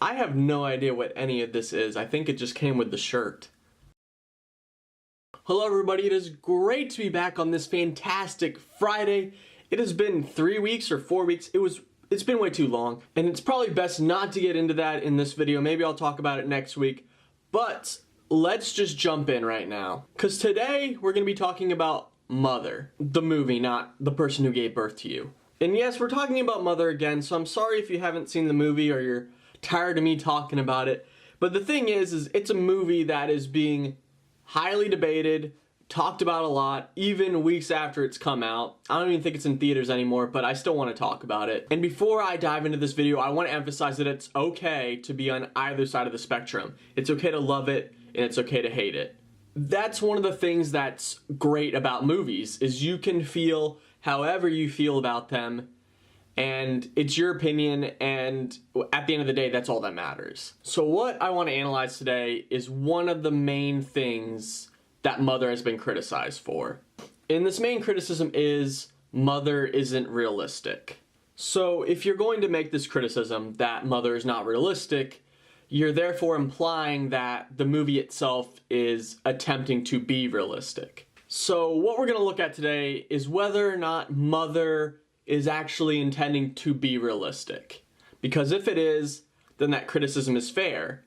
I have no idea what any of this is. I think it just came with the shirt. Hello everybody, it is great to be back on this fantastic Friday. It has been 3 weeks or 4 weeks. It's been way too long, and it's probably best not to get into that in this video. Maybe I'll talk about it next week, but let's just jump in right now. Because today we're going to be talking about Mother, the movie, not the person who gave birth to you. And yes, we're talking about Mother again, so I'm sorry if you haven't seen the movie or you're tired of me talking about it. But the thing is it's a movie that is being highly debated, talked about a lot, even weeks after it's come out. I don't even think it's in theaters anymore, but I still want to talk about it. And before I dive into this video, I want to emphasize that it's okay to be on either side of the spectrum. It's okay to love it, and it's okay to hate it. That's one of the things that's great about movies, is you can feel however you feel about them, and it's your opinion, and at the end of the day, that's all that matters. So what I want to analyze today is one of the main things that Mother has been criticized for. And this main criticism is Mother isn't realistic. So if you're going to make this criticism that Mother is not realistic, you're therefore implying that the movie itself is attempting to be realistic. So what we're going to look at today is whether or not Mother is actually intending to be realistic. Because if it is, then that criticism is fair.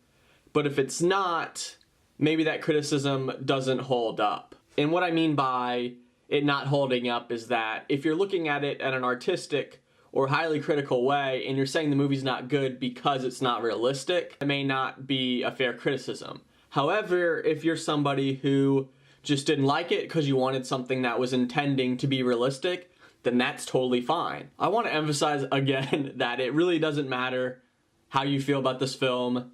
But if it's not, maybe that criticism doesn't hold up. And what I mean by it not holding up is that if you're looking at it in an artistic or highly critical way and you're saying the movie's not good because it's not realistic, it may not be a fair criticism. However, if you're somebody who just didn't like it because you wanted something that was intending to be realistic, then that's totally fine. I want to emphasize again that it really doesn't matter how you feel about this film.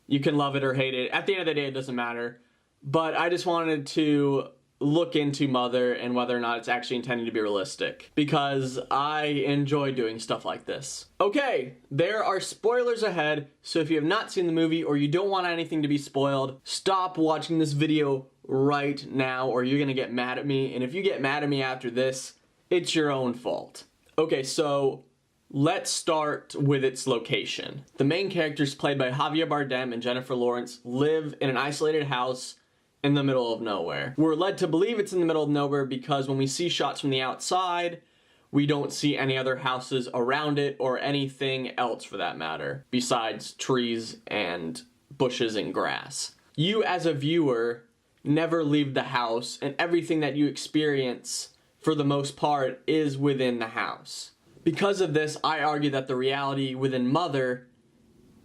You can love it or hate it. At the end of the day, it doesn't matter. But I just wanted to look into Mother and whether or not it's actually intended to be realistic, because I enjoy doing stuff like this. Okay, there are spoilers ahead, so if you have not seen the movie or you don't want anything to be spoiled, stop watching this video right now or you're gonna get mad at me, and if you get mad at me after this, it's your own fault. Okay, so let's start with its location. The main characters, played by Javier Bardem and Jennifer Lawrence, live in an isolated house in the middle of nowhere. We're led to believe it's in the middle of nowhere because when we see shots from the outside, we don't see any other houses around it or anything else for that matter, besides trees and bushes and grass. You as a viewer never leave the house, and everything that you experience for the most part is within the house. Because of this, I argue that the reality within Mother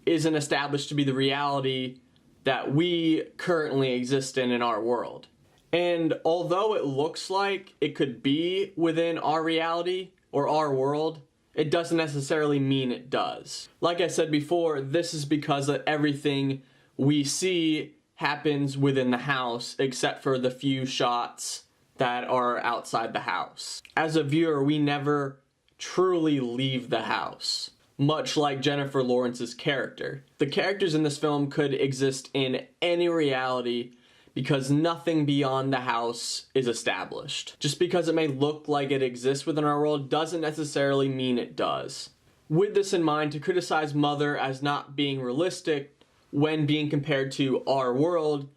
isn't established to be the reality that we currently exist in our world. And although it looks like it could be within our reality or our world, it doesn't necessarily mean it does. Like I said before, this is because that everything we see happens within the house except for the few shots that are outside the house. As a viewer, we never truly leave the house, much like Jennifer Lawrence's character. The characters in this film could exist in any reality because nothing beyond the house is established. Just because it may look like it exists within our world doesn't necessarily mean it does. With this in mind, to criticize Mother as not being realistic when being compared to our world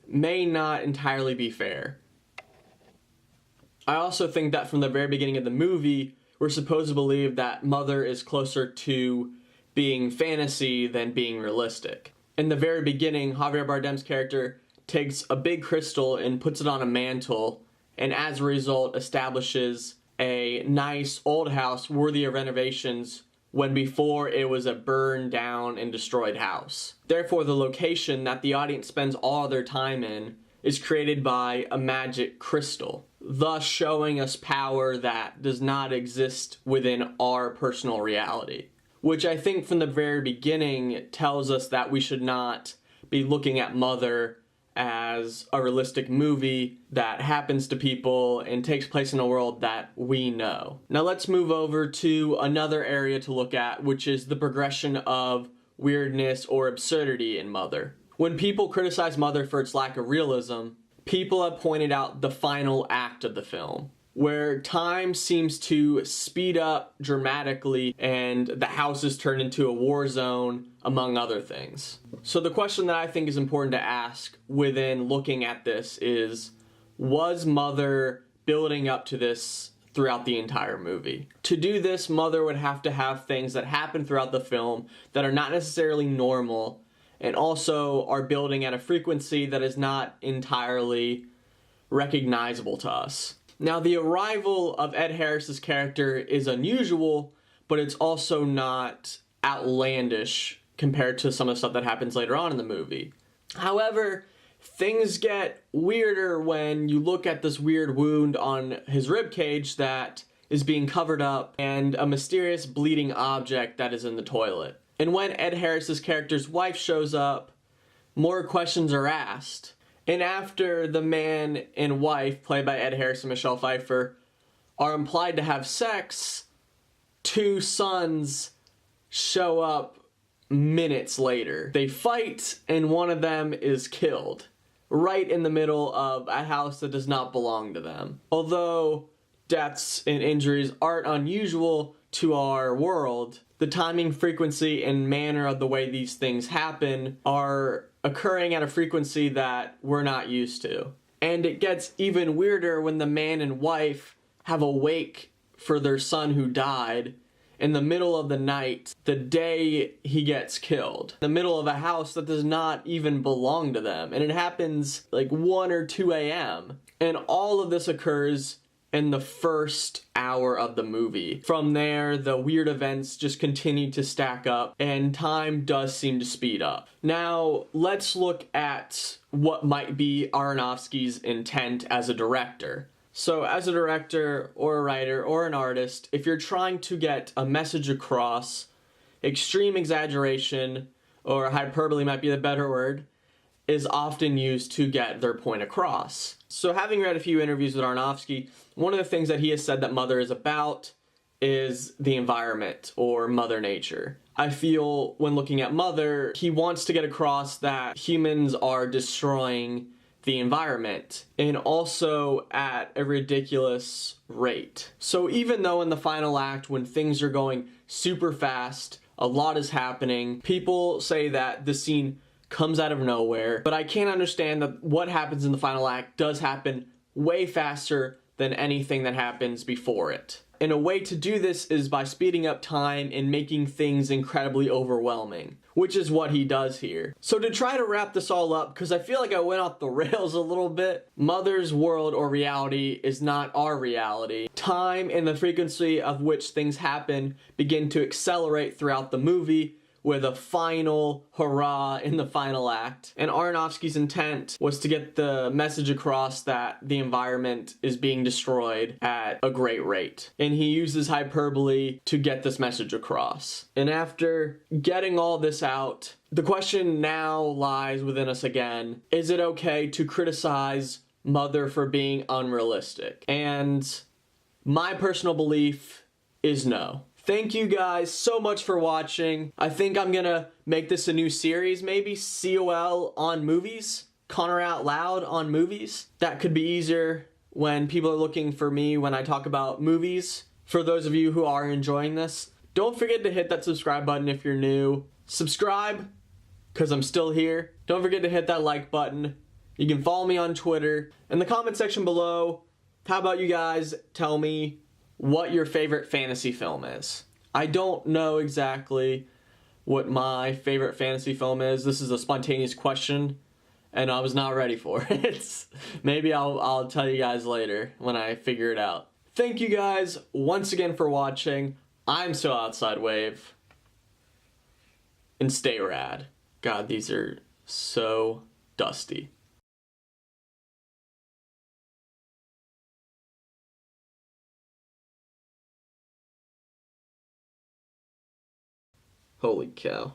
may not entirely be fair. I also think that from the very beginning of the movie, we're supposed to believe that Mother is closer to being fantasy than being realistic. In the very beginning, Javier Bardem's character takes a big crystal and puts it on a mantle, and as a result establishes a nice old house worthy of renovations when before it was a burned down and destroyed house. Therefore, the location that the audience spends all their time in is created by a magic crystal, thus showing us power that does not exist within our personal reality. Which I think from the very beginning tells us that we should not be looking at Mother as a realistic movie that happens to people and takes place in a world that we know. Now let's move over to another area to look at, which is the progression of weirdness or absurdity in Mother. When people criticize Mother for its lack of realism, people have pointed out the final act of the film, where time seems to speed up dramatically and the house is turned into a war zone, among other things. So the question that I think is important to ask within looking at this is, was Mother building up to this throughout the entire movie? To do this, Mother would have to have things that happen throughout the film that are not necessarily normal and also are building at a frequency that is not entirely recognizable to us. Now, the arrival of Ed Harris's character is unusual, but it's also not outlandish compared to some of the stuff that happens later on in the movie. However, things get weirder when you look at this weird wound on his ribcage that is being covered up and a mysterious bleeding object that is in the toilet. And when Ed Harris's character's wife shows up, more questions are asked. And after the man and wife, played by Ed Harris and Michelle Pfeiffer, are implied to have sex, two sons show up minutes later. They fight, and one of them is killed, right in the middle of a house that does not belong to them. Although deaths and injuries aren't unusual to our world, the timing, frequency, and manner of the way these things happen are occurring at a frequency that we're not used to. And it gets even weirder when the man and wife have a wake for their son who died in the middle of the night, the day he gets killed. In the middle of a house that does not even belong to them. And it happens like 1 or 2 a.m. And all of this occurs in the first hour of the movie. From there, the weird events just continue to stack up and time does seem to speed up. Now, let's look at what might be Aronofsky's intent as a director. So as a director or a writer or an artist, if you're trying to get a message across, extreme exaggeration, or hyperbole might be the better word, is often used to get their point across. So having read a few interviews with Aronofsky, one of the things that he has said that Mother is about is the environment or Mother Nature. I feel when looking at Mother, he wants to get across that humans are destroying the environment and also at a ridiculous rate. So even though in the final act when things are going super fast, a lot is happening, people say that the scene comes out of nowhere, but I can't understand that what happens in the final act does happen way faster than anything that happens before it. And a way to do this is by speeding up time and making things incredibly overwhelming, which is what he does here. So to try to wrap this all up, because I feel like I went off the rails a little bit, Mother's world or reality is not our reality. Time and the frequency of which things happen begin to accelerate throughout the movie, with a final hurrah in the final act. And Aronofsky's intent was to get the message across that the environment is being destroyed at a great rate. And he uses hyperbole to get this message across. And after getting all this out, the question now lies within us again. Is it okay to criticize Mother for being unrealistic? And my personal belief is no. Thank you guys so much for watching. I think I'm gonna make this a new series, maybe COL on movies, Connor Out Loud on movies. That could be easier when people are looking for me when I talk about movies. For those of you who are enjoying this, don't forget to hit that subscribe button if you're new. Subscribe, because I'm still here. Don't forget to hit that like button. You can follow me on Twitter. In the comment section below, how about you guys tell me what your favorite fantasy film is? I don't know exactly what my favorite fantasy film is. This is a spontaneous question, and I was not ready for it. Maybe I'll tell you guys later when I figure it out. Thank you guys once again for watching. I'm COLOutsideWave, and stay rad. God, these are so dusty. Holy cow.